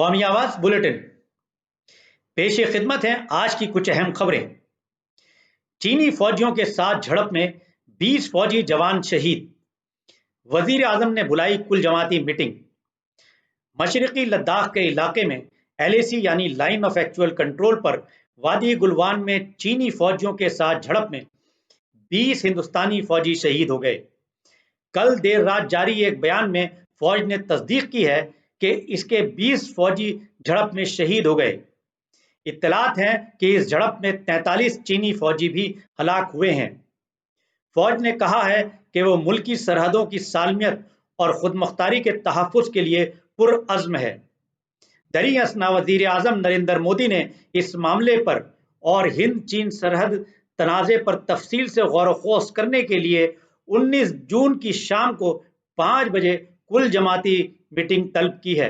कौमी आवाज बुलेटिन पेश खिदमत है आज की कुछ अहम खबरें। चीनी फौजियों के साथ झड़प में 20 फौजी जवान शहीद। वजीर आजम ने बुलाई कुल जमाती मीटिंग। मशरकी लद्दाख के इलाके में LAC यानी लाइन ऑफ एक्चुअल कंट्रोल पर वादी गुलवान में चीनी फौजियों के साथ झड़प में 20 हिंदुस्तानी फौजी शहीद हो गए। कल देर रात जारी एक बयान में फौज ने तस्दीक की है कि इसके 20 फौजी झड़प में शहीद हो गए। इत्तलात हैं कि इस झड़प में 43 चीनी फौजी भी हलाक हुए हैं। फौज ने कहा है कि वो मुल्की सरहदों की सालमियत और खुदमुख्तारी के तहफ़्फ़ुज़ के लिए पुरअज़्म है। दरी असना वज़ीर आज़म नरेंद्र मोदी ने इस मामले पर और हिंद चीन सरहद तनाज़े पर तफसील से गौर व खोज करने के लिए 19 जून की शाम को 5 बजे कुल जमाती मीटिंग तलब की है।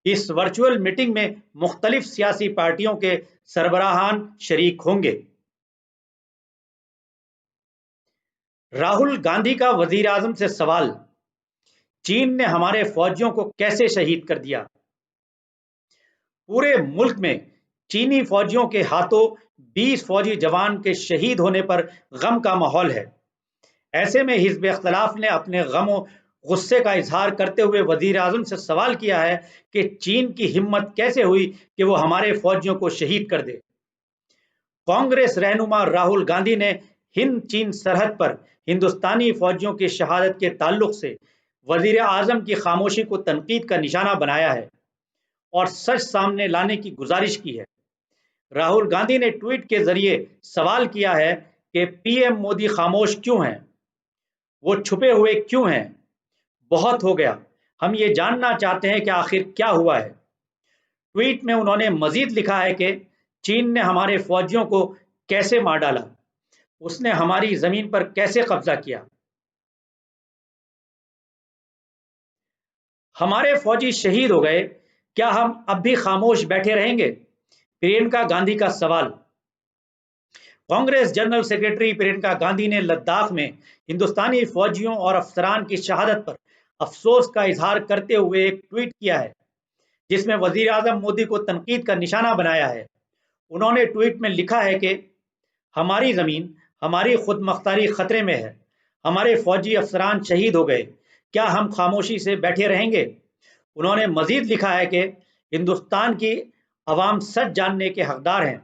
इस वर्चुअल मीटिंग में मुख्तलिफ सियासी पार्टियों के सरबराहान शरीक होंगे। राहुल गांधी का वजीर आजम से सवाल, चीन ने हमारे फौजियों को कैसे शहीद कर दिया? पूरे मुल्क में चीनी फौजियों के हाथों 20 फौजी जवान के शहीद होने पर गम का माहौल है। ऐसे में हिज़्ब इख्तिलाफ ने अपने गम और गुस्से का इजहार करते हुए वजीर आजम से सवाल किया है कि चीन की हिम्मत कैसे हुई कि वो हमारे फौजियों को शहीद कर दे। कांग्रेस रहनुमा राहुल गांधी ने हिंद चीन सरहद पर हिंदुस्तानी फौजियों की शहादत के ताल्लुक से वजीर आजम की खामोशी को तनकीद का निशाना बनाया है और सच सामने लाने की गुजारिश की है। राहुल गांधी ने ट्वीट के जरिए सवाल किया है कि PM मोदी खामोश क्यों हैं? वो छुपे हुए क्यों हैं? बहुत हो गया, हम ये जानना चाहते हैं कि आखिर क्या हुआ है। ट्वीट में उन्होंने मजीद लिखा है कि चीन ने हमारे फौजियों को कैसे मार डाला, उसने हमारी जमीन पर कैसे कब्जा किया। हमारे फौजी शहीद हो गए, क्या हम अब भी खामोश बैठे रहेंगे? प्रियंका गांधी का सवाल। कांग्रेस जनरल सेक्रेटरी प्रियंका गांधी ने लद्दाख में हिंदुस्तानी फौजियों और अफसरान की शहादत पर अफसोस का इजहार करते हुए एक ट्वीट किया है जिसमें वजीर आजम मोदी को तनकीद का निशाना बनाया है। उन्होंने ट्वीट में लिखा है कि हमारी जमीन, हमारी खुद मुख्तारी खतरे में है, हमारे फौजी अफसरान शहीद हो गए, क्या हम खामोशी से बैठे रहेंगे? उन्होंने मजीद लिखा है कि हिंदुस्तान की अवाम सच जानने के हकदार हैं।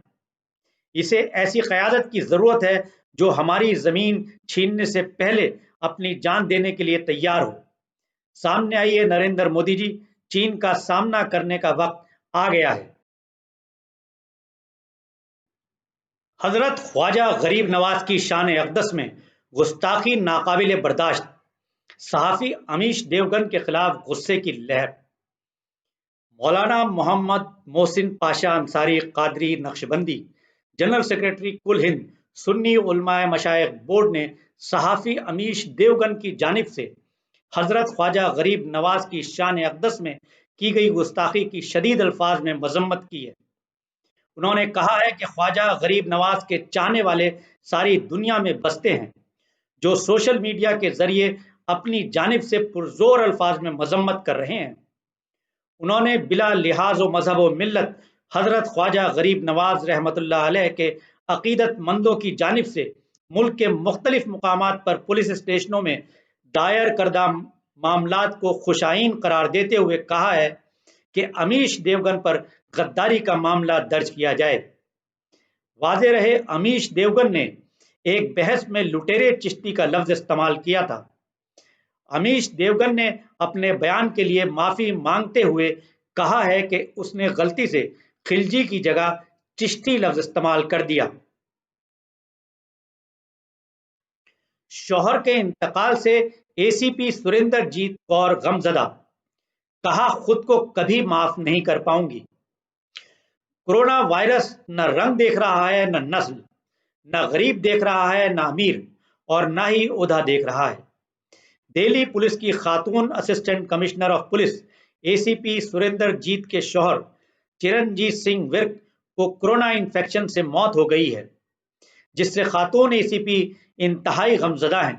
इसे ऐसी क़यादत की ज़रूरत है जो हमारी ज़मीन छीनने से पहले अपनी जान देने के लिए तैयार हो। सामने आइए नरेंद्र मोदी जी, चीन का सामना करने का वक्त आ गया है। हजरत ख्वाजा गरीब नवाज की शान अक़दस में गुस्ताखी नाकाबिल बर्दाश्त। सहाफ़ी अमीश देवगन के खिलाफ गुस्से की लहर। मौलाना मोहम्मद मोहसिन पाशा अंसारी कादरी नक्शबंदी जनरल सेक्रेटरी कुल हिंद सुन्नी उलमाए मशाइख बोर्ड ने सहाफ़ी अमीश देवगन की जानिब से हजरत ख्वाजा गरीब नवाज की शान अक़दस में की गई गुस्ताखी की शदीद अल्फाज में मजम्मत की है। उन्होंने कहा है कि ख्वाजा गरीब नवाज के चाहने वाले सारी दुनिया में बसते हैं जो सोशल मीडिया के जरिए अपनी जानिब से पुरजोर अल्फाज में मजम्मत कर रहे हैं। उन्होंने बिला लिहाज व मजहब व मिल्लत हजरत ख्वाजा गरीब नवाज रहमतुल्लाह अलैह के अकीदतमंदों की जानिब से मुल्क के मुख्तलिफ मुकामात पर पुलिस स्टेशनों में दायर करदा मामलात को खुशाइन करार देते हुए कहा है कि अमीश देवगन पर गद्दारी का मामला दर्ज किया जाए। वाज़ेह रहे, अमीश देवगन ने एक बहस में लुटेरे चिश्ती का लफ्ज इस्तेमाल किया था। अमीश देवगन ने अपने बयान के लिए माफी मांगते हुए कहा है कि उसने गलती से खिलजी की जगह चिश्ती लफ्ज इस्तेमाल कर दिया। शौहर के इंतकाल से ACP सुरेंद्रजीत कौर गमजदा, कहा खुद को कभी माफ नहीं कर पाऊंगी। कोरोना वायरस न रंग देख रहा है, न नस्ल, न गरीब देख रहा है, न अमीर, और न ही ओहदा देख रहा है। दिल्ली पुलिस की खातून assistant commissioner of police ACP सुरेंद्रजीत के शौहर चिरंजीत सिंह विर्क को कोरोना इन्फेक्शन से मौत हो गई है, जिससे खातून ACP इंतहाई गमजदा हैं।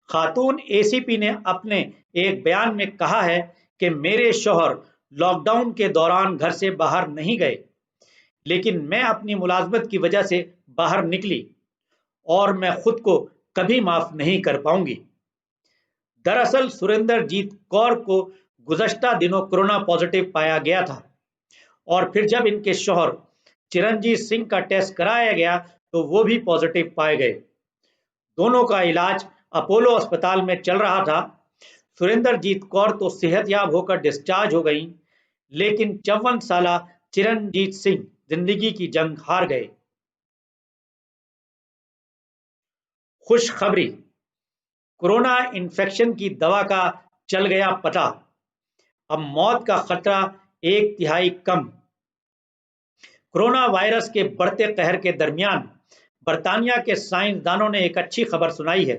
खातून ACP ने अपने एक बयान में कहा है कि मेरे शौहर लॉकडाउन के दौरान घर से बाहर नहीं गए, लेकिन मैं अपनी मुलाजमत की वजह से बाहर निकली और मैं खुद को कभी माफ नहीं कर पाऊंगी। दरअसल सुरेंद्रजीत कौर को गुज़श्ता दिनों कोरोना पॉजिटिव पाया गया था और फिर जब इनके शौहर चिरंजीत सिंह का टेस्ट कराया गया तो वो भी पॉजिटिव पाए गए। दोनों का इलाज अपोलो अस्पताल में चल रहा था। सुरेंद्रजीत कौर तो सेहतयाब होकर डिस्चार्ज हो गई, लेकिन 54 साला चिरंजीत सिंह जिंदगी की जंग हार गए। खुशखबरी, कोरोना इन्फेक्शन की दवा का चल गया पता, अब मौत का खतरा 1/3 कम। कोरोना वायरस के बढ़ते कहर के दरमियान बर्तानिया के साइंसदानों ने एक अच्छी खबर सुनाई है।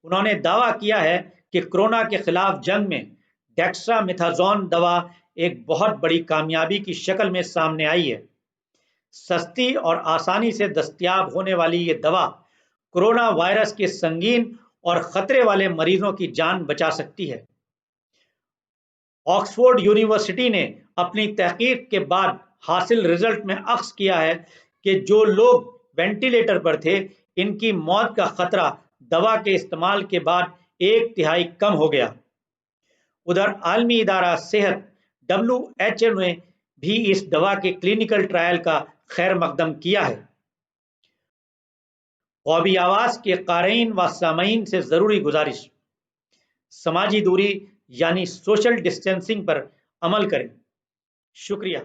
उन्होंने दावा किया है कि कोरोना के खिलाफ जंग में डेक्सामेथासोन दवा एक बहुत बड़ी कामयाबी की शक्ल में सामने आई है। सस्ती और आसानी से दस्तयाब होने वाली ये दवा कोरोना वायरस के संगीन और खतरे वाले मरीजों की जान बचा सकती है। ऑक्सफोर्ड यूनिवर्सिटी ने अपनी तहकीक के बाद हासिल रिजल्ट में अक्स किया है कि जो लोग वेंटिलेटर पर थे, इनकी मौत का खतरा दवा के इस्तेमाल के बाद 1/3 कम हो गया। उधर आलमी इदारा सेहत WHO ने भी इस दवा के क्लिनिकल ट्रायल का खैर मकदम किया है। कौमी आवाज के क़ारीन व सामीन से ज़रूरी गुजारिश, समाजी दूरी यानी सोशल डिस्टेंसिंग पर अमल करें। शुक्रिया।